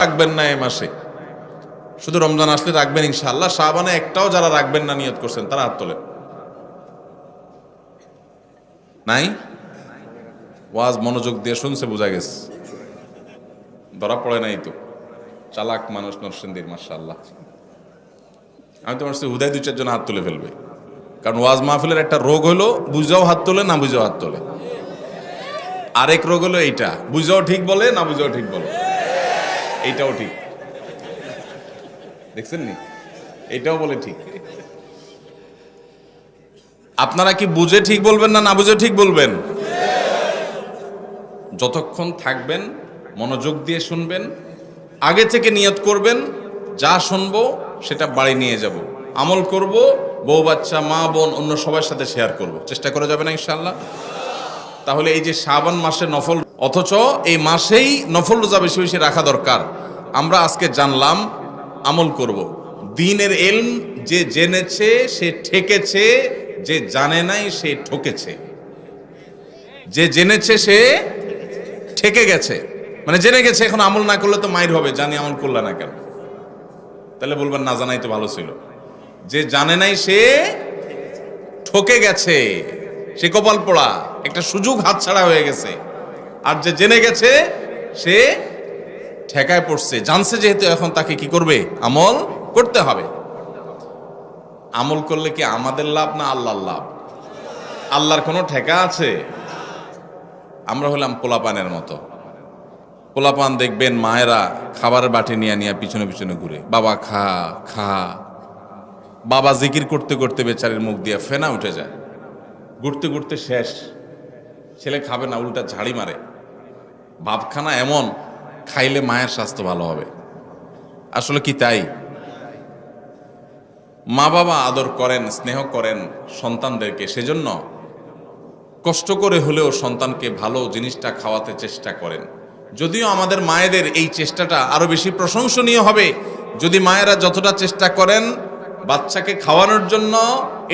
রাখবেন না এই মাসে, শুধু রমজান আসলে রাখবেন ইনশাআল্লাহ। শাবানে একটাও যারা রাখবেন না নিয়ত করছেন তারা হাত তোলেন। নাই? ওয়াজ মনোযোগ দিয়ে শুনছে, বোঝা গেছে, ধরা পড়ে নাই তো। চালাক মানুষ নরসিংদীর, মাশাআল্লাহ। আমি তো ভাবছি হুদায় দুই চারজন হাত তুলে ফেলবে, কারণ ওয়াজ মাহফিলের একটা রোগ হলো বুঝাও হাত তোলে, না বুঝাও হাত তোলে। আরেক রোগ হলো এইটা, বুঝাও ঠিক বলে, না বুঝাও ঠিক বলে। এইটাও ঠিক, দেখছেন নি? এইটাও বলে ঠিক। আপনারা কি বুঝে ঠিক বলবেন না, না বুঝে ঠিক বলবেন? যতক্ষণ থাকবেন মনোযোগ দিয়ে শুনবেন, আগে থেকে নিয়ত করবেন যা শুনবো সেটা বাড়ি নিয়ে যাব, আমল করব, বউ বাচ্চা মা বোন অন্য সবার সাথে শেয়ার করব, চেষ্টা করা যাবে না ইনশাআল্লাহ? তাহলে এই যে শাবান মাসে নফল, অথচ এই মাসেই নফল রোজা বেশি বেশি রাখা দরকার। আমরা আজকে জানলাম, আমল করব। দ্বীনের ইলম যে জেনেছে সে ঠেকেছে, যে জানে নাই সে ঠকেছে। যে জেনেছে সে ঠেকে গেছে, মানে জেনে গেছে, এখন আমল না করলে তো মাইর হবে, জানি আমল করলে না কেন? তাহলে বলবেন না জানাই তো ভালো ছিল। যে জানে নাই সে ঠকে গেছে, সে কপাল পোড়া, একটা সুযোগ হাতছাড়া হয়ে গেছে। আর যে জেনে গেছে সে ঠেকায় পড়ছে, জানছে যেহেতু, এখন তাকে কি করবে? আমল করতে হবে। আমল করলে কি আমাদের লাভ না আল্লাহর লাভ? আল্লাহর কোনো ঠেকা আছে? আমরা হলাম পোলাপানের মতো। পোলাপান দেখবেন মায়েরা খাবারের বাটি নিয়ে নিয়ে পিছনে পিছনে ঘুরে, বাবা খা খা। বাবা জিকির করতে করতে বেচারের মুখ দিয়ে ফেনা উঠে যায়, ঘুরতে ঘুরতে শেষ, ছেলে খাবে না, উল্টা ঝাড়ি মারে। ভাবখানা এমন, খাইলে মায়ের স্বাস্থ্য ভালো হবে। আসলে কি তাই? মা বাবা আদর করেন, স্নেহ করেন সন্তানদেরকে, সেজন্য কষ্ট করে হলেও সন্তানকে ভালো জিনিসটা খাওয়াতে চেষ্টা করেন। যদিও আমাদের মায়েদের এই চেষ্টাটা আরো বেশি প্রশংসনীয় হবে। যদি মায়েরা যতটা চেষ্টা করেন বাচ্চাকে খাওয়ানোর জন্য,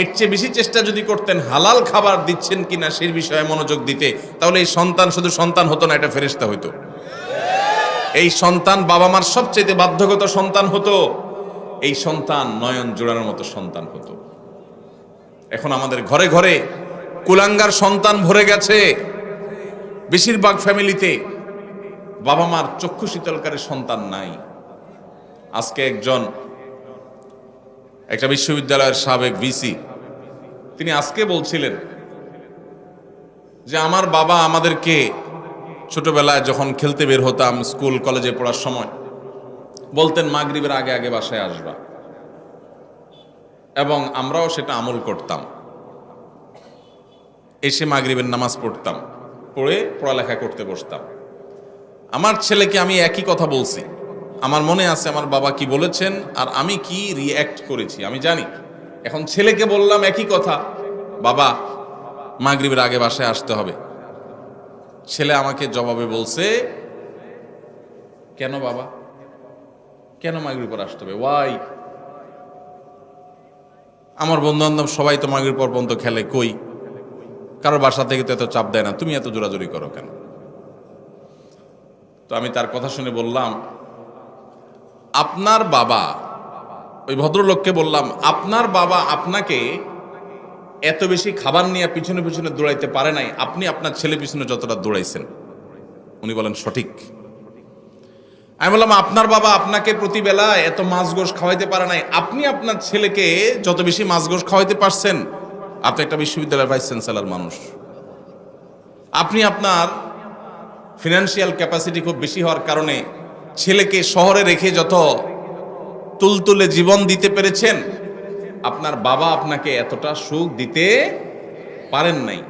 এর চেয়ে বেশি চেষ্টা যদি করতেন হালাল খাবার দিচ্ছেন কিনা সেই বিষয়ে মনোযোগ দিতে, তাহলে এই সন্তান শুধু সন্তান হতো না, এটা ফেরেশতা হইতো। এই সন্তান বাবা মার সবচেয়ে বাধ্যগত সন্তান হতো। এই সন্তান নয়ন জোড়ানোর মতো সন্তান হতো। এখন আমাদের ঘরে ঘরে কুলাঙ্গার সন্তান ভরে গেছে। বেশিরভাগ ফ্যামিলিতে বাবা মার চক্ষু শীতলকারী সন্তান নাই। আজকে একটা বিশ্ববিদ্যালয়ের সাবেক ভিসি, তিনি আজকে বলছিলেন যে আমার বাবা আমাদেরকে ছোটবেলায় যখন খেলতে বের হতাম, স্কুল কলেজে পড়ার সময় বলতেন মাগরিবের আগে আগে বাসায় আসবা, এবং আমরাও সেটা আমল করতাম। এসে মাগরিবের নামাজ পড়তাম, পড়ে পড়ালেখা করতে বসতাম। আমার ছেলেকে আমি একই কথা বলছি, আমার মনে আছে আমার বাবা কি বলেছেন আর আমি কি রিঅ্যাক্ট করেছি আমি জানি। এখন ছেলেকে বললাম একই কথা, বাবা মাগরিবের আগে বাসায় আসতে হবে। ছেলে আমাকে জবাবে বলছে, কেন বাবা, কেন মাগরিব পর আসতে হবে? ওয়াই? আমার বন্ধু বান্ধব সবাই তো মাগরিব পর পর্যন্ত খেলে, কই কারোর বাসা থেকে তো এত চাপ দেয় না, তুমি এত জোরাজোরি করো কেন? তো আমি তার কথা শুনে বললাম, আপনার বাবা, ওই ভদ্রলোককে বললাম, আপনার বাবা আপনাকে এত বেশি খাবার নিয়ে পিছনে পিছনে দৌড়াইতে পারে নাই, আপনি আপনার ছেলে পিছনে যতটা দৌড়াইছেন। উনি বলেন সঠিক। আমি বললাম, আপনার বাবা আপনাকে প্রতিবেলা এত মাছ গোশ খাওয়াইতে পারে নাই, আপনি আপনার ছেলেকে যত বেশি মাছ গোশ খাওয়াইতে পারছেন। আপনি একটা বিশ্ববিদ্যালয়ের ভাইস চ্যান্সেলর মানুষ, আপনি আপনার ফিনান্সিয়াল ক্যাপাসিটি খুব বেশি হওয়ার কারণে ছেলেকে শহরে রেখে যত তুলতুলে জীবন দিতে পেরেছেন, আপনার বাবা আপনাকে এতটা সুখ দিতে পারেন নাই।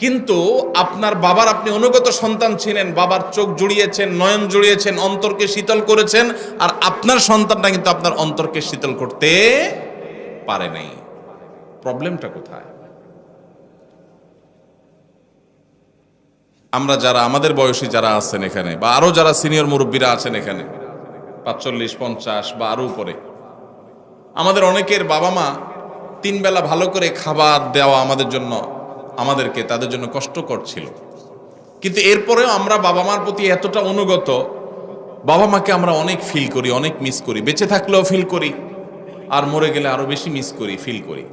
কিন্তু আপনার বাবার আপনি অনুগত সন্তান ছিলেন, বাবার চোখ জুড়িয়েছেন, নয়ন জুড়িয়েছেন, অন্তরকে শীতল করেছেন, আর আপনার সন্তানটা কিন্তু আপনার অন্তরকে শীতল করতে পারে নাই। প্রবলেমটা কোথায়? আমরা যারা আমাদের বয়সী যারা আছেন এখানে, বা আরো যারা সিনিয়র মুরব্বীরা আছেন এখানে 45, 50 বা আরো উপরে, আমাদের অনেকের বাবা মা 3 বেলা ভালো করে খাবার দেওয়া আমাদেরকে তাদের জন্য কষ্টকর ছিল। কিন্তু এরপরেও আমরা বাবা মার প্রতি এতটা অনুগত বাবা মাকে আমরা অনেক ফিল করি, অনেক মিস করি, বেঁচে থাকলেও ফিল করি, আর মরে গেলে আরো বেশি মিস করি, ফিল করি।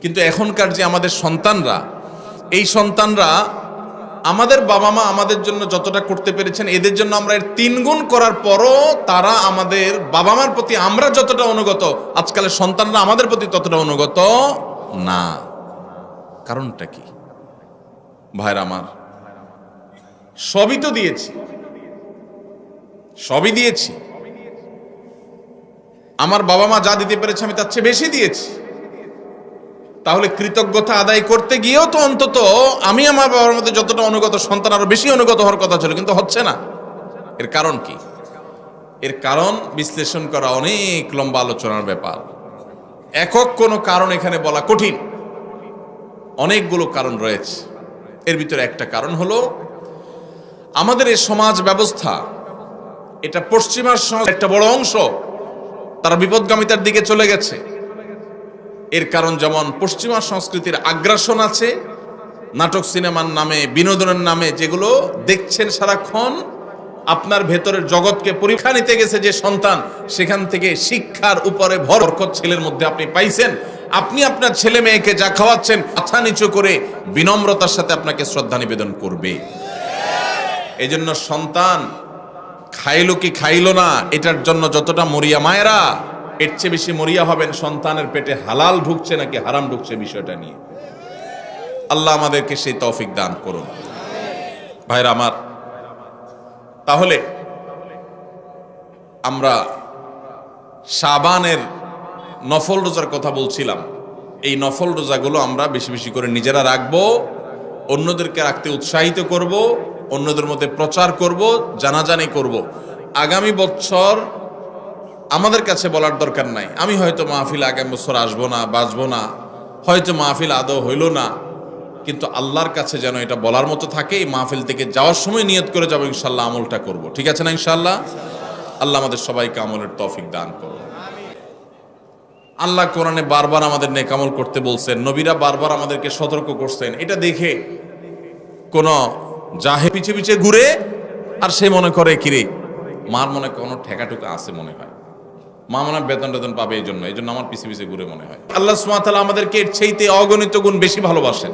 কিন্তু এখনকার যে আমাদের সন্তানরা, এই সন্তানরা আমাদের বাবা মা আমাদের জন্য যতটা করতে পেরেছেন, এদের জন্য আমরা এর 3 গুণ করার পরও তারা আমাদের বাবা মার প্রতি আমরা যতটা অনুগত, আজকালের সন্তানরা আমাদের প্রতি ততটা অনুগত না। কারণটা কি ভাইরা আমার? সবই তো দিয়েছি, সবই দিয়েছি। আমার বাবা মা যা দিতে পেরেছে আমি তার চেয়ে বেশি দিয়েছি। তাহলে কৃতজ্ঞতা আদায় করতে গিয়েও তো অন্তত আমি আমার বাবার মধ্যে যতটা অনুগত, সন্তান আরো বেশি অনুগত হওয়ার কথা ছিল, কিন্তু হচ্ছে না। এর কারণ কি? এর কারণ বিশ্লেষণ করা অনেক লম্বা আলোচনার ব্যাপার। একক কোনো কারণ এখানে বলা কঠিন, অনেকগুলো কারণ রয়েছে। এর ভিতরে একটা কারণ হলো আমাদের এই সমাজ ব্যবস্থা, এটা পশ্চিমার সমাজ একটা বড় অংশ তারা বিপদগামিতার দিকে চলে গেছে। এর কারণ যেমন পশ্চিমা সংস্কৃতির আগ্রাসন আছে, নাটক সিনেমার নামে, বিনোদনের নামে যেগুলো দেখছেন সারাক্ষণ, আপনার ভেতরের জগৎকে পরীক্ষা নিতে গেছে যে সন্তান, সেখান থেকে শিক্ষার উপরে বরকত ছেলের মধ্যে আপনি পাইছেন। আপনি আপনার ছেলে মেয়েকে যা খাওয়াচ্ছেন, মাথা নিচু করে বিনম্রতার সাথে আপনাকে শ্রদ্ধা নিবেদন করবে। এই জন্য সন্তান খাইলো কি খাইলো না এটার জন্য যতটা মরিয়া মায়েরা, এর চেয়ে বেশি মরিয়া হবেন সন্তানের পেটে হালাল ঢুকছে নাকি হারাম ঢুকছে বিষয়টা নিয়ে। আল্লাহ আমাদেরকে সেই তৌফিক দান করুন। ভাইরা আমার, তাহলে আমরা শাবানের নফল রোজার কথা বলছিলাম। এই নফল রোজাগুলো আমরা বেশি বেশি করে নিজেরা রাখবো, অন্যদেরকে রাখতে উৎসাহিত করব, অন্যদের মধ্যে প্রচার করব, জানাজানি করব। আগামী বছর আমাদের কাছে বলার দরকার নাই, আমি হয়তো মাহফিল আগামী বছর আসবো না, বাঁচবো না, হয়তো মাহফিল আদৌ হইল না, কিন্তু আল্লাহর কাছে যেন এটা বলার মতো থাকে। এই মাহফিল থেকে যাওয়ার সময় নিয়ত করে যাবো, ইনশাল্লাহ আমলটা করব। ঠিক আছে না ইনশাল্লাহ? আল্লাহ আমাদের সবাইকে আমলের তৌফিক দান করুন। আল্লাহ কোরআনে বারবার আমাদের নেক আমল করতে বলছেন, নবীরা বারবার আমাদেরকে সতর্ক করছেন। এটা দেখে কোন জাহে পিছে পিছে ঘুরে আর সে মনে করে কিরে মার মনে কোনো ঠেকাটুকা আছে, মনে হয় মা মনে বেতন টেতন পাবে, এই জন্য আমার পিছে পিছে ঘুরে মনে হয়। আল্লাহ সুবহানাহু ওয়া তাআলা আমাদেরকে এর চাইতে অগণিত গুণ বেশি ভালোবাসেন,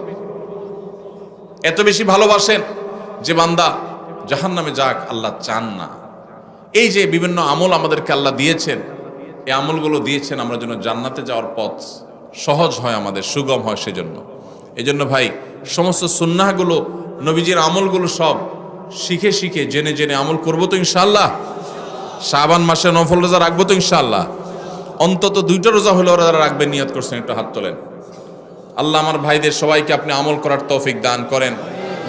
এত বেশি ভালোবাসেন যে বান্দা জাহান্নামে যাক আল্লাহ চান না। এই যে বিভিন্ন আমল আমাদেরকে আল্লাহ দিয়েছেন, এই আমলগুলো দিয়েছেন আমরা যেন জান্নাতে যাওয়ার পথ সহজ হয়, আমাদের সুগম হয়। সেজন্য এই জন্য ভাই সমস্ত সুন্নাহগুলো, নবীজির আমলগুলো সব শিখে শিখে জেনে জেনে আমল করবো তো ইনশাআল্লাহ। শাবান মাসে নফল রোজা রাখবো তো ইনশাআল্লাহ। অন্তত 2টা রোজা হলে ওরা রাখবেন, নিয়ত করছেন, একটু হাত তোলেন। আল্লাহ আমার ভাইদের সবাইকে আপনি আমল করার তৌফিক দান করেন।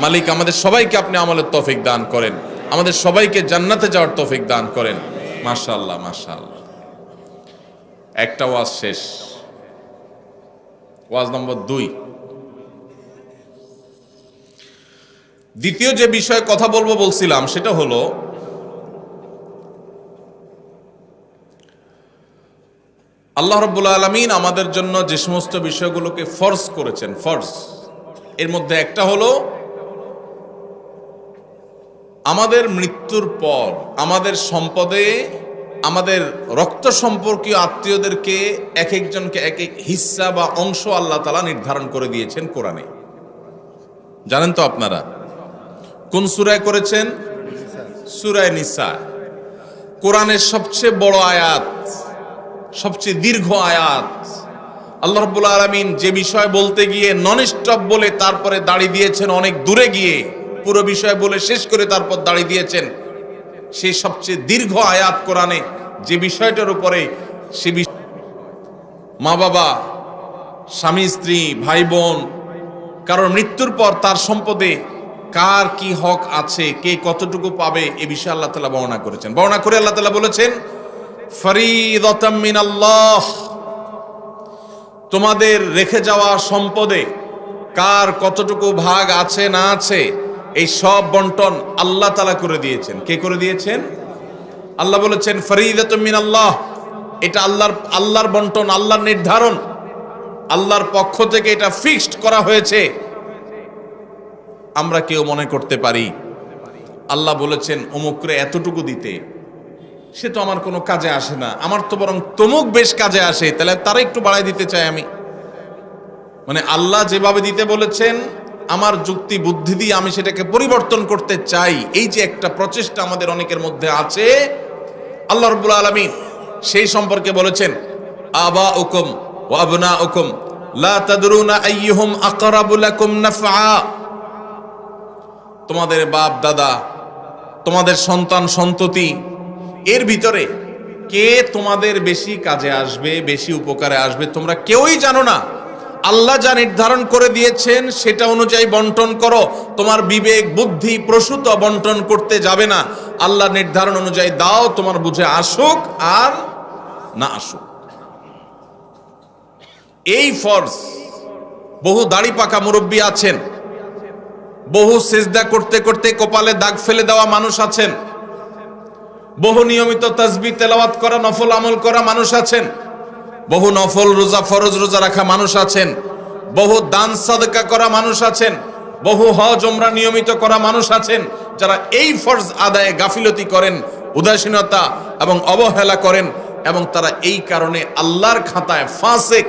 মালিক আমাদের সবাইকে আপনি আমলের তৌফিক দান করেন, আমাদের সবাইকে জান্নাতে যাওয়ার তৌফিক দান করেন। মাশাআল্লাহ মাশাআল্লাহ। একটা ওয়াজ শেষ, ওয়াজ নম্বর 2। দ্বিতীয় যে বিষয়ে কথা বলবো বলছিলাম সেটা হলো আল্লাহ রাব্বুল আলামিন আমাদের জন্য যে সমস্ত বিষয়গুলোকে ফরজ করেছেন, ফরজ, এর মধ্যে একটা হলো আমাদের মৃত্যুর পর আমাদের সম্পদে আমাদের রক্ত সম্পর্কীয় আত্মীয়দেরকে এক একজনকে এক এক হিস্সা বা অংশ আল্লাহ তাআলা নির্ধারণ করে দিয়েছেন কোরআনে। জানেন তো আপনারা কোন সূরায় করেছেন? সূরা নিসা, কোরআনের সবচেয়ে বড় আয়াত, সবচেয়ে দীর্ঘ আয়াত। আল্লাহ রাব্বুল আলামিন যে বিষয় বলতে গিয়ে নন স্টপ বলে তারপরে দাড়ি দিয়েছেন, অনেক দূরে গিয়ে পুরো বিষয় বলে শেষ করে তারপর দাড়ি দিয়েছেন, সেই সবচেয়ে দীর্ঘ আয়াত কোরআনে যে বিষয়টার উপরে, সে মা বাবা, স্বামী স্ত্রী, ভাই বোন, কারণ মৃত্যুর পর তার সম্পদে কার কি হক আছে, কে কতটুকু পাবে, এ বিষয়ে আল্লাহ তাআলা বর্ণনা করেছেন। বর্ণনা করে আল্লাহ তাআলা বলেছেন ফরিদাতাম মিনাল্লাহ, তোমাদের রেখে যাওয়া সম্পদে কার কতটুকু ভাগ আছে না আছে, এই সব বন্টন আল্লাহ তাআলা করে দিয়েছেন। কে করে দিয়েছেন? আল্লাহ বলেছেন ফরিদাতুম মিনাল্লাহ, এটা আল্লাহর বন্টন, আল্লাহর নির্ধারণ, আল্লাহর পক্ষ থেকে এটা ফিক্সড করা হয়েছে। আমরা কেউ মনে করতে পারি আল্লাহ বলেছেন অমুকরে এতটুকু দিতে, সে তো আমার কোনো কাজে আসে না, আমার তো বরং তমুক বেশ কাজে আসে, তাহলে তারা একটু বাড়াই দিতে চাই আমি। মানে আল্লাহ যেভাবে দিতে বলেছেন আমার যুক্তি বুদ্ধি দিয়ে আমি সেটাকে পরিবর্তন করতে চাই, এই যে একটা প্রচেষ্টা আমাদের অনেকের মধ্যে আছে, আল্লাহ রাব্বুল আলামিন সেই সম্পর্কে বলেছেন আবাউকুম ওয়া আবনাউকুম লা তাদরুনা আইয়ুহুম আকরাবু লাকুম নাফআ। তোমাদের বাপ দাদা, তোমাদের সন্তান সন্ততি, এর ভিতরে কে তোমাদের বেশি কাজে আসবে, বেশি উপকারে আসবে তোমরা কেউই জানো না। আল্লাহ যা নির্ধারণ করে দিয়েছেন সেটা অনুযায়ী বন্টন করো। তোমার বিবেক বুদ্ধি প্রসূত বন্টন করতে যাবে না, আল্লাহ নির্ধারণ অনুযায়ী দাও, তোমার বুঝে আসুক আর না আসুক। এই ফরজ বহু দাড়ি পাকা মুরব্বী আছেন, বহু সিজদা করতে করতে কপালে দাগ ফেলে দেওয়া মানুষ আছেন, বহু নিয়মিত তাসবিহ তেলাওয়াত করা নফল আমল করা মানুষ আছেন, বহু নফল রোজা ফরজ রোজা রাখা মানুষ আছেন, বহু দান সাদকা করা মানুষ আছেন, বহু হজ ওমরা নিয়মিত করা মানুষ আছেন, যারা এই ফরজ আদায়ে গাফিলতি করেন, উদাসীনতা এবং অবহেলা করেন, এবং তারা এই কারণে আল্লাহর খাতায় ফাসিক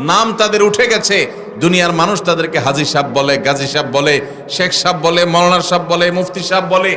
নাম তাদের উঠে গেছে। দুনিয়ার মানুষ তাদেরকে হাজী সাহেব বলে, গাজী সাহেব বলে, শেখ সাহেব বলে, মৌলানা সাহেব বলে, মুফতি সাহেব বলে,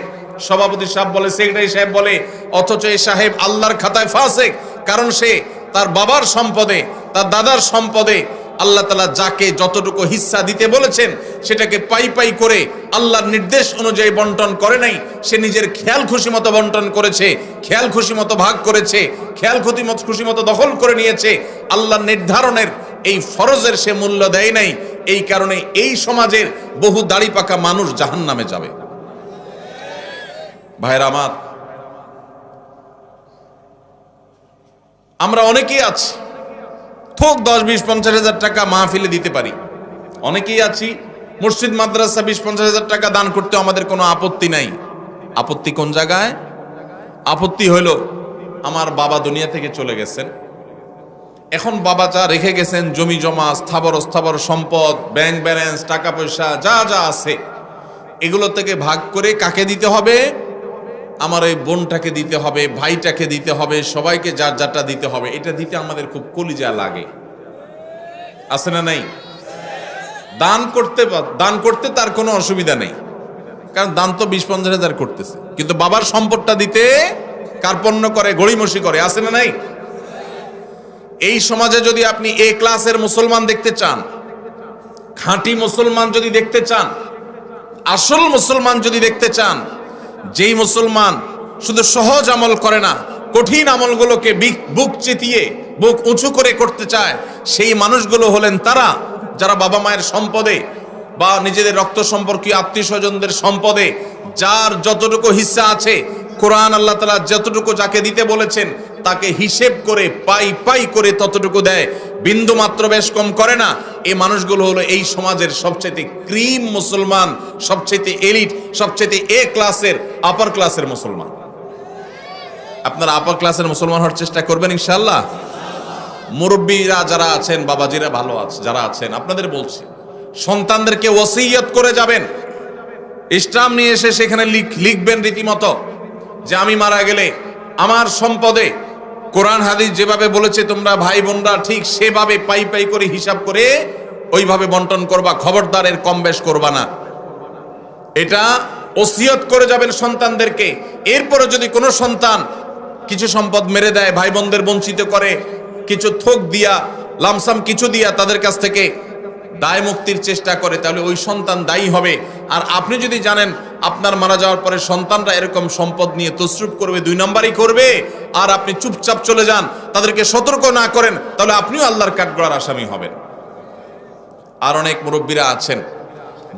সভাপতি সাহেব বলে, সেক্রেটারি সাহেব বলে, অথচ এই সাহেব আল্লাহর খাতায় ফাসিক। কারণ সে তার বাবার সম্পদে, তার দাদার সম্পদে আল্লাহ তাআলা যাকে যতটুকু হিস্সা দিতে বলেছেন সেটাকে পাই পাই করে আল্লাহর নির্দেশ অনুযায়ী বন্টন করে নাই। সে নিজের খেয়াল খুশি মতো বন্টন করেছে, খেয়াল খুশি মতো ভাগ করেছে, খেয়াল খুশি মতো দখল করে নিয়েছে। আল্লাহর নির্ধারণের এই ফরজের সে মূল্য দেয় নাই। এই কারণে এই সমাজের বহু দাড়ি পাকা মানুষ জাহান্নামে যাবে। ভাইরা আমার, আমরা অনেকেই আছি থোক 10-20-50 হাজার টাকা মাহফিলে দিতে পারি, অনেকেই আছি মসজিদ মাদ্রাসা 20-50 হাজার টাকা দান করতে আমাদের কোনো আপত্তি নাই। আপত্তি কোন জায়গায়? আপত্তি হইল আমার বাবা দুনিয়া থেকে চলে গেছেন, এখন বাবা যা রেখে গেছেন জমি জমা স্থাবর অস্থাবর সম্পদ, ব্যাংক ব্যালেন্স, টাকা পয়সা যা যা আছে, এগুলো থেকে ভাগ করে কাকে দিতে হবে? আমার এই বোনটাকে দিতে হবে, ভাইটাকে দিতে হবে, সবাইকে যার যারটা দিতে হবে। এটা দিতে আমাদের খুব কলিজা লাগে, আছে না নাই? দান করতে তার কোনো অসুবিধা নেই, কারণ দান তো 20-50 হাজার করতেছে, কিন্তু বাবার সম্পদটা দিতে কার্পণ্য করে, গড়িমসি করে, আছে না নাই? এই সমাজে যদি আপনি এ ক্লাসের মুসলমান দেখতে চান, খাঁটি মুসলমান যদি দেখতে চান, আসল মুসলমান যদি দেখতে চান, যেই মুসলমান শুধু সহজ আমল করে না, কঠিন আমলগুলোকে বুক চিতিয়ে বুক উঁচু করে করতে চায়, সেই মানুষগুলো হলেন তারা যারা বাবা মায়ের সম্পদে বা নিজেদের রক্ত সম্পর্কীয় আত্মীয় স্বজনদের সম্পদে যার যতটুকু হিস্সা আছে, কোরআন আল্লাহ তাআলা যতটুকু যাকে দিতে বলেছেন তাকে হিসেব করে পাই পাই করে ততটুকু দেয়, বিন্দু মাত্র বেশ কম করে না। এই মানুষগুলো হলো এই সমাজের সবচেয়ে ক্রিম মুসলমান, সবচেয়ে এলিট, সবচেয়ে এ ক্লাসের, আপার ক্লাসের মুসলমান। আপনারা আপার ক্লাসের মুসলমান হওয়ার চেষ্টা করবেন ইনশাআল্লাহ। মুরব্বীরা যারা আছেন, বাবাজিরা ভালো আছে যারা আছেন, আপনাদের বলছি সন্তানদেরকে ওসিয়ত করে যাবেন, ইসলাম নিয়ে এসে সেখানে লিখবেন রীতিমতো যে আমি মারা গেলে আমার সম্পদে কোরআন হাদিস যেভাবে বলেছে তোমরা ভাই বোনরা ঠিক সেভাবে পাই পাই করে হিসাব করে ওইভাবে বন্টন করবা, খবরদার এর কম বেশ করবা না। এটা ওসিয়ত করে যাবেন সন্তানদেরকে। এরপরে যদি কোনো সন্তান কিছু সম্পদ মেরে দেয়, ভাই বোনদের বঞ্চিত করে, কিছু থোক দিয়া লামসাম কিছু দিয়া তাদের কাছ থেকে দায় মুক্তির চেষ্টা করে, তাহলে ওই সন্তান দায়ী হবে। আর আপনি যদি জানেন আপনার মারা যাওয়ার পরে সন্তানরা এরকম সম্পদ নিয়ে তসরুফ করবে, 2 নম্বরই করবে, আর আপনি চুপচাপ চলে যান, তাদেরকে সতর্ক না করেন, তাহলে আপনিও আল্লাহর কাঠগড়ার আসামি হবেন। আর অনেক মুরব্বীরা আছেন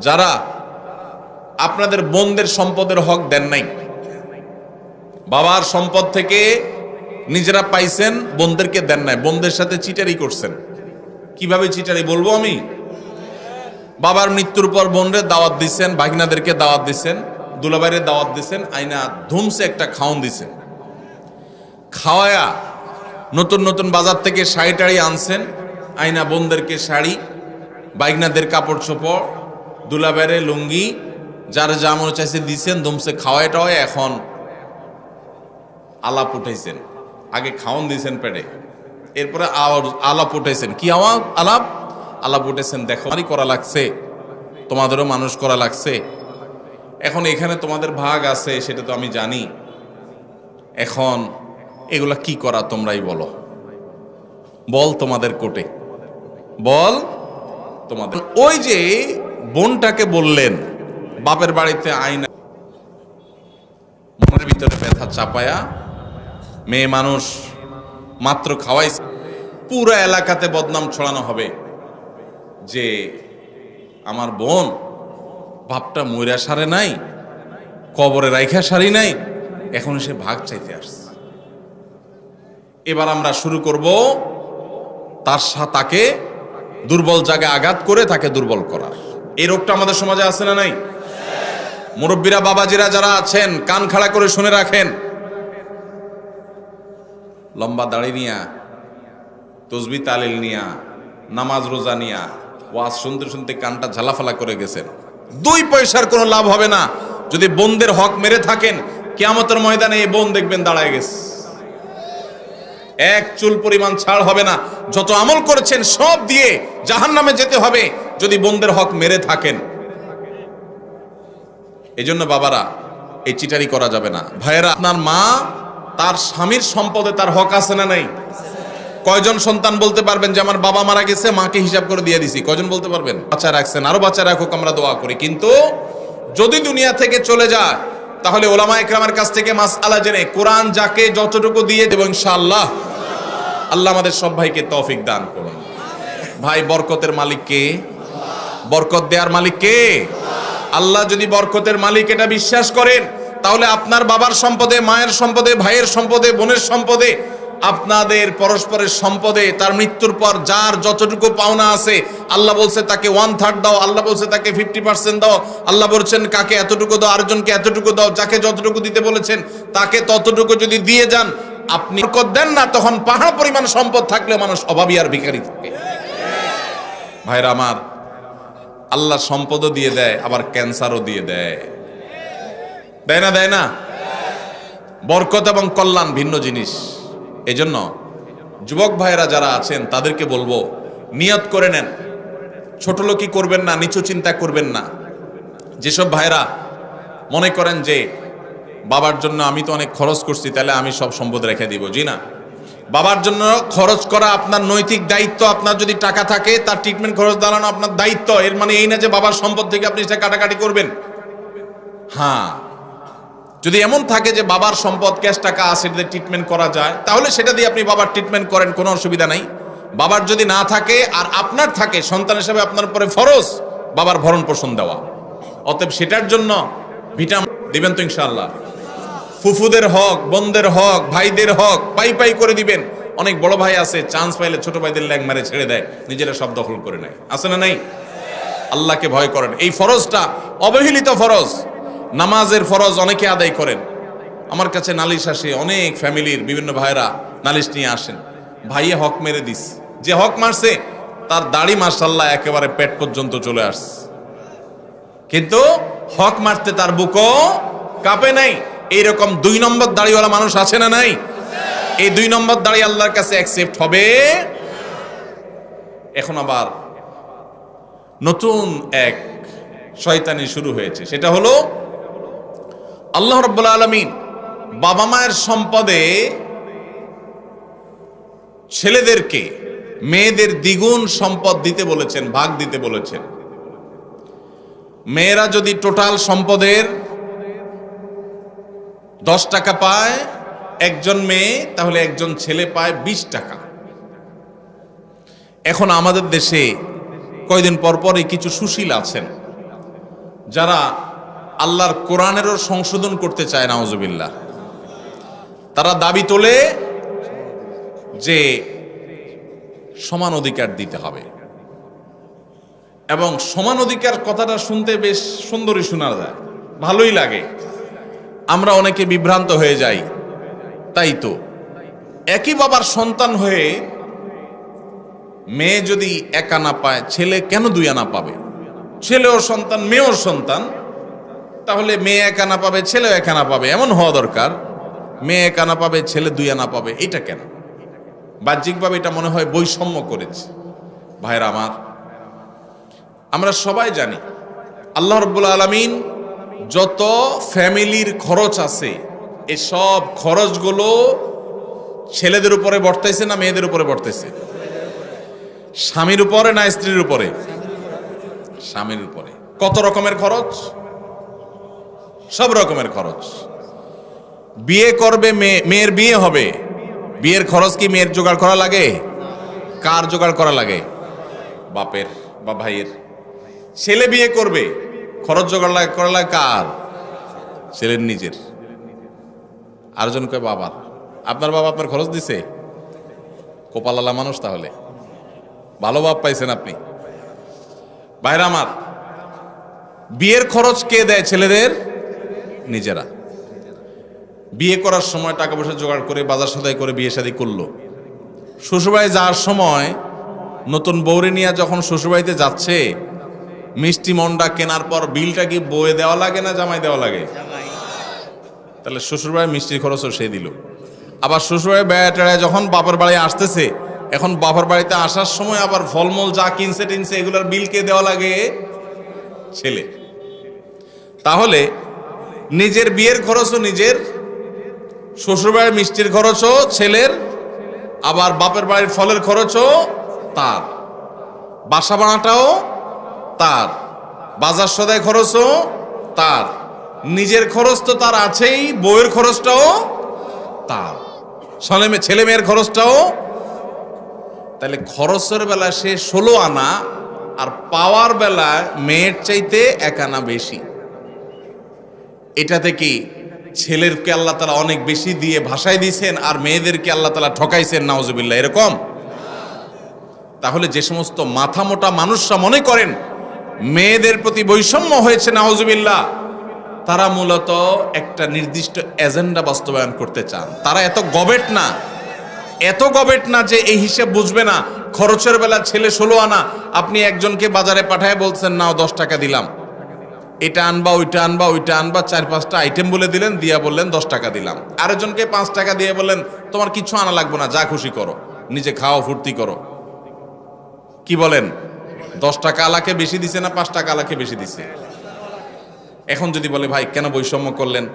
যারা আপনাদের বোনদের সম্পদের হক দেন নাই, বাবার সম্পদ থেকে নিজেরা পাইছেন, বোনদেরকে দেন নাই, বোনদের সাথে চিটারি করছেন। কিভাবে চিটারি বলবো আমি? বাবার মৃত্যুর পর বোনরে দাওয়াত দিচ্ছেন, ভাগিনাদেরকে দাওয়াত দিচ্ছেন, দুলাভাইয়ের দাওয়াত দিচ্ছেন, আইনা ধুমসে একটা খাওন দিছেন, খাওয়ায়া নতুন নতুন বাজার থেকে শাড়ি টাড়ি আনছেন, আইনা বোনদেরকে শাড়ি, বাইগনাদের কাপড় চোপড়, দুলাভাইয়ের লুঙ্গি, যার যা মনে চাইছে দিচ্ছেন, ধুমসে খাওয়ায় টাওয়ায় এখন আলাপ উঠাইছেন, আগে খাওন দিয়েছেন পেটে, এরপরে আলাপ উঠাইছেন। কি আলাপ? আলাপ উঠেছেন, দেখো আমারই করা লাগছে, তোমাদেরও মানুষ করা লাগছে, এখন এখানে তোমাদের ভাগ আছে সেটা তো আমি জানি, এখন এগুলা কি করা তোমরাই বলো, বল তোমাদের কোটে, বল তোমাদের। ওই যে বোনটাকে বললেন বাপের বাড়িতে আইনা মনের ভিতরে ব্যথা চাপায়া, মেয়ে মানুষ মাত্র খাওয়াইছে, পুরো এলাকাতে বদনাম ছড়ানো হবে যে আমার বোন বাপটা মইরা সারে নাই, কবরে রাইখা সারি নাই, এখন সে ভাগ চাইতে আসছে। এবার আমরা শুরু করব তাকে দুর্বল জায়গায় আঘাত করে তাকে দুর্বল করার। এই রোগটা আমাদের সমাজে আছে না নাই? মুরব্বীরা, বাবাজিরা যারা আছেন কান খাড়া করে শুনে রাখেন, লম্বা দাড়ি নিয়া, তসবি তালিল নিয়া, নামাজ রোজা নিয়া ওয়াজ শুনতে শুনতে কানটা ঝালাফালা করে গেছেন, 2 পয়সার কোনো লাভ হবে না। যদি বোনদের হক মেরে থাকেন, কিয়ামতের ময়দানে এই বোন দেখবেন দাঁড়ায় গেছে, এক চুল পরিমাণ ছাড় হবে না। যত আমল করেছেন সব দিয়ে জাহান্নামে যেতে হবে যদি বোনদের হক মেরে থাকেন। এই জন্য বাবারা, এই চিটারি করা যাবে না। ভাইয়েরা, আপনার মা তার স্বামীর সম্পদে তার হক আছে না নাই? কয়জন সন্তান বলতে পারবেন যে আমার বাবা মারা গেছে, মাকে হিসাব করে দিয়ে দিছি? কয়জন বলতে পারবেন? বাচ্চা রাখছেন, আরো বাচ্চা রাখুক, আমরা দোয়া করি। কিন্তু যদি দুনিয়া থেকে চলে যায়, তাহলে ওলামা ইকরামের কাছ থেকে মাসআলা জেনে কোরআন যাকে যতটুকু দিয়ে দেব ইনশাআল্লাহ। আল্লাহ আমাদের সব ভাইকে তৌফিক দান করুন। ভাই, বরকতের মালিক কে? বরকত দেওয়ার মালিক কে? আল্লাহ। যদি বরকতের মালিক এটা বিশ্বাস করেন, তাহলে আপনার বাবার সম্পদে, মায়ের সম্পদে, ভাইয়ের সম্পদে, বোনের সম্পদে, আপনাদের পরস্পরের সম্পদে তার মৃত্যুর পর যার যতটুকু পাওনা আছে, আল্লাহ বলছে তাকে 1/3 দাও, আল্লাহ বলছে তাকে 50% দাও, আল্লাহ বলছেন কাকে এতটুকু দাও, আরেকজনকে এতটুকু দাও, যাকে যতটুকু দিতে বলেছেন তাকে ততটুকু যদি দিয়ে যান, আপনি বরকত দেন না, তখন পাহাড় পরিমাণ সম্পদ থাকলেও মানুষ অভাবী আর ভিখারি থাকে। ভাইরা আমার, আল্লাহ সম্পদও দিয়ে দেয়, আবার ক্যান্সারও দিয়ে দেয়, দেয় না? দেয় না? বরকত এবং কল্যাণ ভিন্ন জিনিস। এজন্য যুবক ভাইরা যারা আছেন তাদেরকে বলবো, নিয়ত করে নেন, ছোট লোকই করবেন না, নিচু চিন্তা করবেন না। যেসব ভাইরা মনে করেন যে বাবার জন্য আমি তো অনেক খরচ করছি, তাহলে আমি সব সম্পদ রেখে দিব, জি না। বাবার জন্য খরচ করা আপনার নৈতিক দায়িত্ব। আপনার যদি টাকা থাকে, তার ট্রিটমেন্ট খরচ দাঁড়ানো আপনার দায়িত্ব। এর মানে এই না যে বাবার সম্পদ থেকে আপনি সেটা কাটাকাটি করবেন। হ্যাঁ, যদি এমন থাকে যে বাবার সম্পদ, ক্যাশ টাকা আছে, সেটা দিয়ে ট্রিটমেন্ট করা যায়, তাহলে সেটা দিয়ে আপনি বাবার ট্রিটমেন্ট করেন, কোনো অসুবিধা নাই। বাবার যদি না থাকে আর আপনার থাকে, সন্তান হিসেবে আপনার উপরে ফরজ বাবার ভরণ পোষণ দেওয়া। অতএব সেটার জন্য ভিটামিন দিবেন তো ইনশাআল্লাহ। ফুফুদের হক, বোনদের হক, ভাইদের হক পাই পাই করে দিবেন। অনেক বড় ভাই আছে, চান্স পাইলে ছোট ভাইদের ল্যাং মারে ছেড়ে দেয়, নিজেরা সব দখল করে নেয়, আছে না নাই? আল্লাহকে ভয় করেন। এই ফরজটা অবহেলিত ফরজ। নামাজের ফরজ অনেকে আদায় করেন। আমার কাছে নালিশ আসে, অনেক ফ্যামিলির বিভিন্ন ভাইরা নালিশ নিয়ে আসেন, ভাইয়ে হক মেরে দিস, যে হক মারছে তার দাড়ি মাশাআল্লাহ একেবারে পেট পর্যন্ত চলে আসছে, কিন্তু হক মারতে তার বুকও কাঁপে নাই। এইরকম 2 নম্বর দাড়িওয়ালা মানুষ আছে না নাই? এই 2 নম্বর দাড়ি আল্লাহর কাছে অ্যাকসেপ্ট হবে। এখন আবার নতুন এক শয়তানি শুরু হয়েছে, সেটা হলো আল্লাহ রাব্বুল আলামিন বাবা মায়ের সম্পদে ছেলেদেরকে, মেয়েদের দ্বিগুণ সম্পদ দিতে বলেছেন, ভাগ দিতে বলেছেন। মেয়েরা যদি টোটাল সম্পদের 10 টাকা পায় একজন মেয়ে, তাহলে একজন ছেলে পায় 20 টাকা। এখন আমাদের দেশে কয়দিন পর পরই কিছু সুশীল আছেন যারা আল্লাহর কোরআনেরও সংশোধন করতে চায়, নাউজুবিল্লাহ। তারা দাবি তোলে যে সমান অধিকার দিতে হবে, এবং সমান অধিকার কথাটা শুনতে বেশ সুন্দরই শোনা যায়, ভালোই লাগে। আমরা অনেকে বিভ্রান্ত হয়ে যাই। তাই তো একই বাবার সন্তান হয়ে মেয়ে যদি 1 আনা পায়, ছেলে কেন 2 আনা পাবে? ছেলেও সন্তান, মেয়েও সন্তান, তাহলে মেয়ে 1 আনা পাবে, ছেলেও 1 আনা পাবে, এমন হওয়া দরকার। মেয়ে 1 আনা পাবে, ছেলে 2 আনা পাবে। এটা কেন? বাহ্যিকভাবে এটা মনে হয় বৈষম্য করেছে। ভাইরা আমার, আমরা সবাই জানি আল্লাহ রাব্বুল আলামিন যত ফ্যামিলির খরচ আছে এই সব খরচগুলো ছেলেদের উপরে বর্তাইছে না মেয়েদের উপরে বর্তাইছে? স্বামীর উপরে না স্ত্রীর উপরে? স্বামীর উপরে। কত রকমের খরচ? সব রকমের খরচ। বিয়ে করবে মেয়ের বিয়ে হবে, বিয়ের খরচ কি মেয়ের জোগাড় করা লাগে? কার জোগাড় করা লাগে? বাপের বা ভাইয়ের। ছেলে বিয়ে করবে, খরচ জোগাড় করা লাগে কার? ছেলের নিজের। আরেকজন কয় বাবার। আপনার বাবা আপনার খরচ দিছে? কপালালা মানুষ তাহলে, ভালো বাপ পাইছেন আপনি। ভাইরা আমার, বিয়ের খরচ কে দেয়? ছেলেদের নিজেরা। বিয়ে করার সময় টাকা পয়সা জোগাড় করে বাজার সদাই করে বিয়ে শাদী করলো। শ্বশুরবাড়ি যাওয়ার সময় নতুন বউরে নিয়ে যখন শ্বশুরবাড়িতে যাচ্ছে, মিষ্টি মন্ডা কেনার পর বিলটা কি বয়ে দেওয়া লাগে না জামাই দেওয়া লাগে? তাহলে শ্বশুরবাড়ির মিষ্টির খরচও সে দিল। আবার শ্বশুরবাড়ি বেড়া টেড়ায় যখন বাপের বাড়ি আসতেছে, এখন বাপের বাড়িতে আসার সময় আবার ফলমূল যা কিনছে টিনছে এগুলোর বিল কে দেওয়া লাগে? ছেলে। তাহলে নিজের বিয়ের খরচও নিজের, শ্বশুরবাড়ির মিষ্টির খরচও ছেলের, আবার বাপের বাড়ির ফলের খরচও তার, বাসা ভাড়াটাও তার, বাজার সদাই খরচও তার, নিজের খরচ তো তার আছেই, বউয়ের খরচটাও তার, ছেলে মেয়ের খরচটাও। তাহলে খরচের বেলা সে 16 আনা, আর পাওয়ার বেলায় মেয়ের চাইতে 1 আনা বেশি। এটাতে কি ছেলেরকে আল্লাহ তাআলা অনেক বেশি দিয়ে ভাষায় দিয়েছেন আর মেয়েদেরকে আল্লাহ তাআলা ঠকাইছেন? নাউজুবিল্লাহ, এরকম? তাহলে যে সমস্ত মাথা মোটা মানুষরা মনে করেন মেয়েদের প্রতি বৈষম্য হয়েছে, নাউজুবিল্লাহ, তারা মূলত একটা নির্দিষ্ট এজেন্ডা বাস্তবায়ন করতে চান। তারা এত গবেট না যে এই হিসাব বুঝবে না। খরচের বেলা ছেলে 16 আনা, আপনি একজনকে বাজারে পাঠায় বলছেন নাও 10 টাকা দিলাম, এটা আনবা ওইটা আনবা ওইটা আনবা, 4-5টা আইটেম বলে দিলেন, দিয়া বললেন 10 টাকা দিলাম। আরেকজনকে 5 টাকা দিয়ে বললেন তোমার কিছু আনা লাগবে না, যা খুশি করো, নিজে খাও, ফুর্তি করো। কি বলেন? 10 টাকা আলাকে বেশি দিছে না 5 টাকা আলাকে বেশি দিছে? এখন যদি বলে ভাই কেন বৈষম্য করলেন,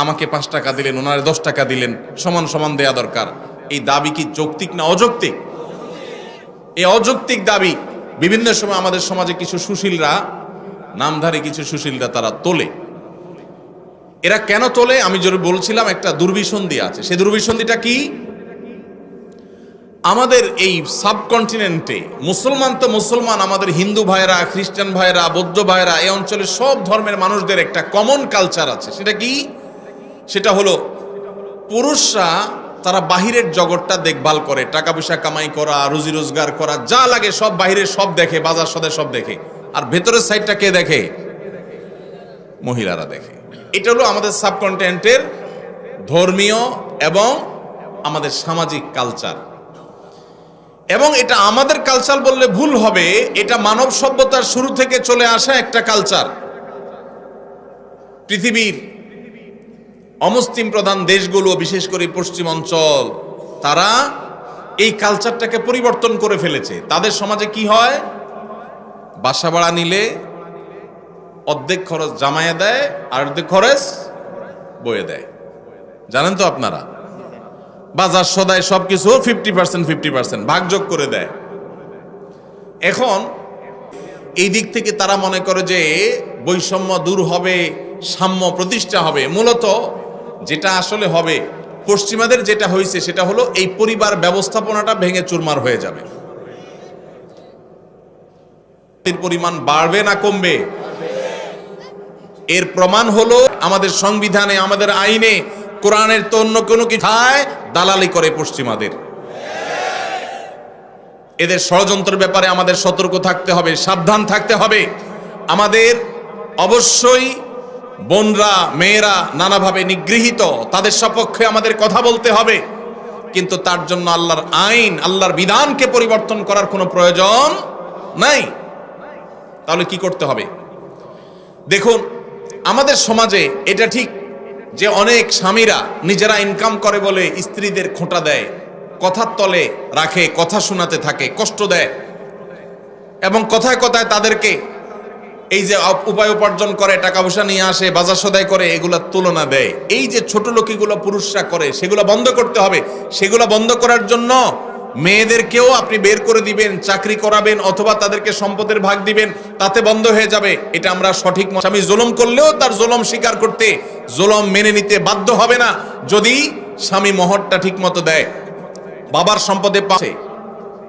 আমাকে 5 টাকা দিলেন, ওনারে 10 টাকা দিলেন, সমান সমান দেয়া দরকার, এই দাবি কি যৌক্তিক না অযৌক্তিক? এই অযৌক্তিক দাবি বিভিন্ন সময় আমাদের সমাজে কিছু সুশীলরা, নামধারী কিছু সুশীলরা তারা তোলে। এরা কেন তোলে? আমি যদি বলছিলাম একটা দুর্বিসন্ধি আছে। সেই দুর্বিসন্ধিটা কি? আমাদের এই সাবকন্টিনেন্টে মুসলমান তো মুসলমান, আমাদের হিন্দু ভাইরা, খ্রিস্টান ভাইরা, বৌদ্ধ ভাইরা, এই অঞ্চলের সব ধর্মের মানুষদের একটা কমন কালচার আছে। সেটা কি? সেটা হলো পুরুষরা তারা বাহিরের জগৎটা দেখভাল করে, টাকা পয়সা কামাই করা, রুজি রোজগার করা, যা লাগে সব বাহিরের সব দেখে, বাজার সদাই সব দেখে। আর ভেতরের সাইডটা কে দেখে? মহিলারা দেখে। এটা হলো আমাদের সাবকন্টিনেন্টের ধর্মীয় এবং আমাদের সামাজিক কালচার। এবং এটা আমাদের কালচার বললে ভুল হবে, এটা মানব সভ্যতার শুরু থেকে চলে আসা একটা কালচার। পৃথিবীর অমুসলিম প্রধান দেশগুলো, বিশেষ করে পশ্চিম অঞ্চল, তারা এই কালচারটাকে পরিবর্তন করে ফেলেছে। তাদের সমাজে কি হয়? বাসা ভাড়া নিলে অর্ধেক খরচ জামাইয়া দেয় আর অর্ধেক খরচ বয়ে দেয়। জানেন তো আপনারা? বাজার সদাই সবকিছু 50% ভাগযোগ করে দেয়। এখন এই দিক থেকে তারা মনে করে যে বৈষম্য দূর হবে, সাম্য প্রতিষ্ঠা হবে। মূলত যেটা আসলে হবে, পশ্চিমাদের যেটা হয়েছে সেটা হলো এই পরিবার ব্যবস্থাপনাটা ভেঙে চুরমার হয়ে যাবে। এর পরিমাণ বাড়বে না কমবে? এর প্রমাণ হলো আমাদের সংবিধানে, আমাদের আইনে, কোরআনের তো অন্য কোনো কথায় দালালি করে পশ্চিমাদের। এদের ষড়যন্ত্রের ব্যাপারে আমাদের সতর্ক থাকতে হবে, সাবধান থাকতে হবে। আমাদের অবশ্যই বোনরা, মেয়েরা নানাভাবে নিগৃহীত, তাদের সপক্ষে আমাদের কথা বলতে হবে, কিন্তু তার জন্য আল্লাহর আইন, আল্লাহর বিধানকে পরিবর্তন করার কোনো প্রয়োজন নাই। তাহলে কি করতে হবে? দেখুন, আমাদের সমাজে এটা ঠিক যে অনেক স্বামীরা নিজেরা ইনকাম করে বলে স্ত্রীদের খোঁটা দেয়, কথার তলে রাখে, কথা শোনাতে থাকে, কষ্ট দেয়, এবং কথায় কথায় তাদেরকে এই যে উপায় উপার্জন করে, টাকা পয়সা নিয়ে আসে, বাজার সদাই করে, এগুলা তুলনা দেয়। এই যে ছোট লোকিগুলো পুরুষরা করে, সেগুলো বন্ধ করতে হবে। সেগুলো বন্ধ করার জন্য মেয়েদেরকেও আপনি বের করে দিবেন, চাকরি করাবেন, অথবা তাদেরকে সম্পদের ভাগ দিবেন, তাতে বন্ধ হয়ে যাবে। এটা আমরা সঠিক। স্বামী জুলুম করলেও তার জুলুম স্বীকার করতে, জুলুম মেনে নিতে বাধ্য হবে না, যদি স্বামী মহরটা ঠিক মতো দেয়। বাবার সম্পদে পাশে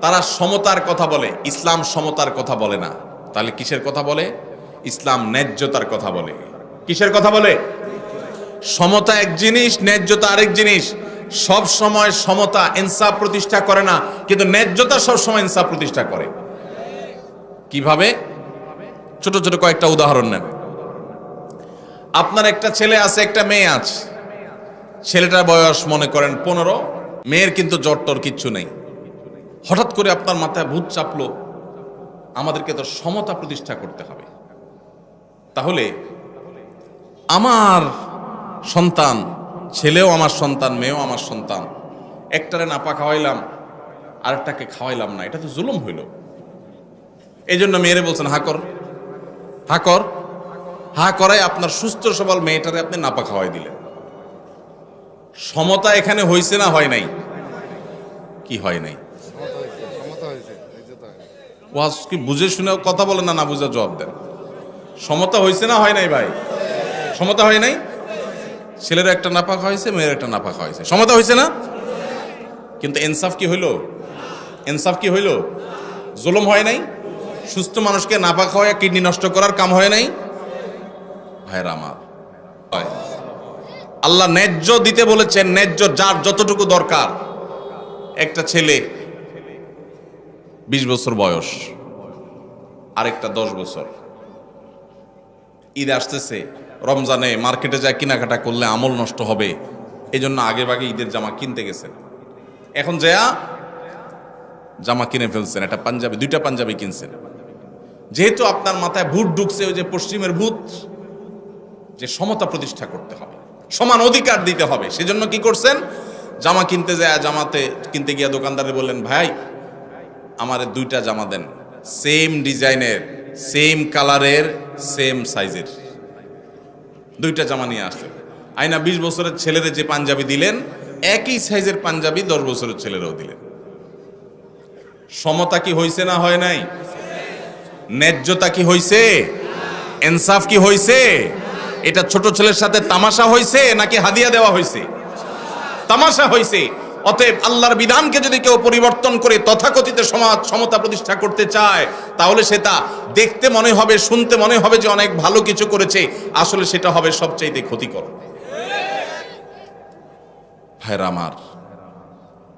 তারা সমতার কথা বলে, ইসলাম সমতার কথা বলে না। তাহলে কিসের কথা বলে? ইসলাম ন্যায্যতার কথা বলে। কিসের কথা বলে? সমতা এক জিনিস, ন্যায্যতা আরেক জিনিস। সব সময় সমতা ইনসাফ প্রতিষ্ঠা করে না, কিন্তু ন্যায্যতা সব সময় ইনসাফ প্রতিষ্ঠা করে। কিভাবে? ছোট ছোট কয়েকটা উদাহরণ নেন। আপনার একটা ছেলে আছে, একটা মেয়ে আছে। ছেলেটার বয়স মনে করেন 15, মেয়ের কিন্তু জ্বর টর কিচ্ছু নেই। হঠাৎ করে আপনার মাথায় ভূত চাপলো, আমাদেরকে তো সমতা প্রতিষ্ঠা করতে হবে। তাহলে আমার সন্তান, ছেলেও আমার সন্তান, মেয়েও আমার সন্তান, একটারে নাপা খাওয়াইলাম, আরেকটাকে খাওয়াইলাম না, এটা তো জুলুম হইল। এই জন্য মেয়েরে বলছেন হা কর, হা কর। হা করায় আপনার সুস্থ সবল মেয়েটারে আপনি নাপা খাওয়াই দিলেন। সমতা এখানে হয়েছে না হয় নাই? কি হয় নাই? ওয়াজ কি বুঝে শুনে কথা বলেন না, না বুঝে জবাব দেন। সমতা হয়েছে না হয় নাই ভাই? সমতা হয় নাই? ছেলের একটা নাপা খাওয়াইছে, মেয়ের একটা নাপা খাওয়াইছে, সমতা হয়েছে না? কিন্তু ইনসাফ কি হইল? ইনসাফ কি হইল? জুলুম হয় নাই? সুস্থ মানুষকে নাপা খাওয়ায় কিডনি নষ্ট করার কাম হয় নাই? ভাইরা আমার, আল্লাহ ন্যায্য দিতে বলেছেন, ন্যায্য যার যতটুকু দরকার। একটা ছেলে 20 বছর বয়স, আরেকটা 10 বছর। ঈদ আসতেছে, রমজানে মার্কেটে যায় কেনাকাটা করলে আমল নষ্ট হবে, এই জন্য আগে ভাগে ঈদের জামা কিনতে গেছেন। এখন যা জামা কিনে ফেলছেন, একটা পাঞ্জাবি, 2টা পাঞ্জাবি কিনছেন। যেহেতু আপনার মাথায় ভূত ঢুকছে, ওই যে পশ্চিমের ভূত, যে সমতা প্রতিষ্ঠা করতে হবে, সমান অধিকার দিতে হবে, সেজন্য কি করছেন? জামা কিনতে যায়, জামাতে কিনতে গিয়া দোকানদারে বললেন, ভাই আমারে 2টা জামা দেন, সেম ডিজাইনের, সেম কালারের, সেম সাইজের। 2টা জামা নিয়ে আসলেন। আইনা 20 বছরের ছেলেরে যে পাঞ্জাবি দিলেন, একই সাইজের পাঞ্জাবি 10 বছরের ছেলেরাও দিলেন। সমতা কি হয়েছে না হয় নাই? ন্যায্যতা কি হয়েছে? ইনসাফ কি হয়েছে? এটা ছোট ছেলের সাথে তামাশা হয়েছে নাকি হাদিয়া দেওয়া হয়েছে? তামাশা হয়েছে। অতএব আল্লাহর বিধানকে যদি কেউ পরিবর্তন করে তথাকথিত সমাজ সমতা প্রতিষ্ঠা করতে চায়, তাহলে সেটা দেখতে মনে হবে, শুনতে মনে হবে যে অনেক ভালো কিছু করেছে, আসলে সেটা হবে সবচাইতে ক্ষতিকর। ভাইরা আমার,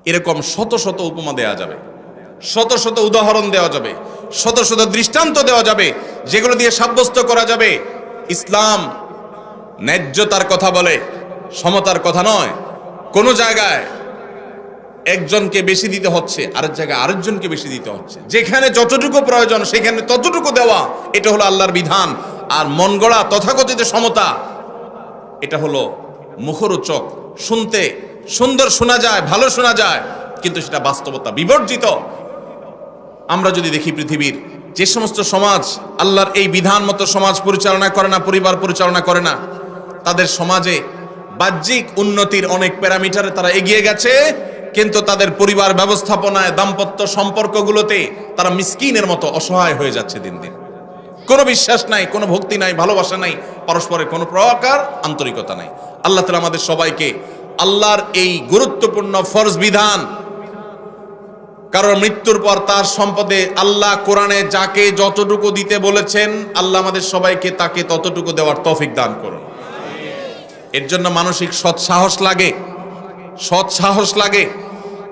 এরকম শত শত উপমা দেওয়া যাবে, শত শত উদাহরণ দেওয়া যাবে, শত শত দৃষ্টান্ত দেওয়া যাবে, যেগুলো দিয়ে সাব্যস্ত করা যাবে ইসলাম ন্যায্যতার কথা বলে, সমতার কথা নয়। কোন জায়গায় একজনকে বেশি দিতে হচ্ছে, আরেক জায়গায় আরেকজনকে বেশি দিতে হচ্ছে। যেখানে যতটুকু প্রয়োজন সেখানে ততটুকু দেওয়া, এটা হলো আল্লাহর বিধান। আর মন গড়া তথাকথিত সমতা, এটা হলো মুখরোচক, শুনতে সুন্দর শোনা যায়, ভালো শোনা যায়, কিন্তু সেটা বাস্তবতা বিবর্জিত। আমরা যদি দেখি পৃথিবীর যে সমস্ত সমাজ আল্লাহর এই বিধান মতো সমাজ পরিচালনা করে না, পরিবার পরিচালনা করে না, তাদের সমাজে বাহ্যিক উন্নতির অনেক প্যারামিটারে তারা এগিয়ে গেছে, কিন্তু তাদের পরিবার ব্যবস্থাপনায়, দাম্পত্য সম্পর্কগুলোতে তারা মিসকিনের মতো অসহায় হয়ে যাচ্ছে দিন দিন। কোনো বিশ্বাস নাই, কোনো ভক্তি নাই, ভালোবাসা নাই, পরস্পরের কোনো প্রকার আন্তরিকতা নাই। আল্লাহ তাআলা আমাদের সবাইকে আল্লাহর এই গুরুত্বপূর্ণ ফরজ বিধান, কারণ মৃত্যুর পর তার সম্পদে আল্লাহ কোরআনে যাকে যতটুকু দিতে বলেছেন, আল্লাহ আমাদের সবাইকে তাকে ততটুকু দেওয়ার তৌফিক দান করুন। এর জন্য মানসিক সৎসাহস লাগে, সৎসাহস লাগে।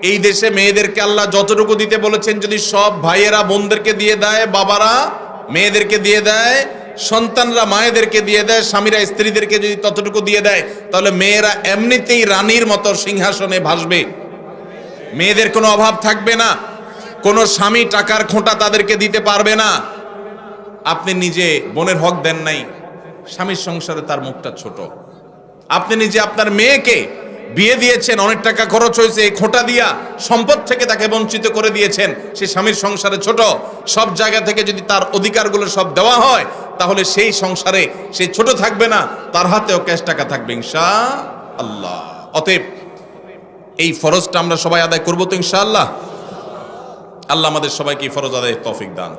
এই দেশে মেয়েদেরকে আল্লাহ যতটুকু দিতে বলেছেন, যদি সব ভাইয়েরা বোনদেরকে দিয়ে দেয়, বাবারা মেয়েদেরকে দিয়ে দেয়, সন্তানরা মায়েদেরকে দিয়ে দেয়, স্বামীরা স্ত্রীদেরকে যদি ততটুকু দিয়ে দেয়, তাহলে মেয়েরা এমনিতেই রানীর মতো সিংহাসনে ভাসবে। মেয়েদের কোনো অভাব থাকবে না, কোনো স্বামী টাকার খোঁটা তাদেরকে দিতে পারবে না। আপনি নিজে বোনের হক দেন নাই, স্বামীর সংসারে তার মুখটা ছোট, আপনি নিজে আপনার মেয়েকে বিয়ে দিয়েছেন, অনেক টাকা খরচ হয়েছে, এই খোঁটা দিয়া সম্পদ থেকে তাকে বঞ্চিত করে দিয়েছেন, সে স্বামীর সংসারে ছোট, সব জায়গা থেকে যদি তার অধিকারগুলো সব দেওয়া হয় তাহলে সেই সংসারে সে ছোট থাকবে না, তার হাতেও ক্যাশ টাকা থাকবে ইনশাআল্লাহ। অতএব এই ফরজটা আমরা সবাই আদায় করবো তো ইনশাআল্লাহ। আল্লাহ আমাদের সবাইকে এই ফরজ আদায়ের তৌফিক দান।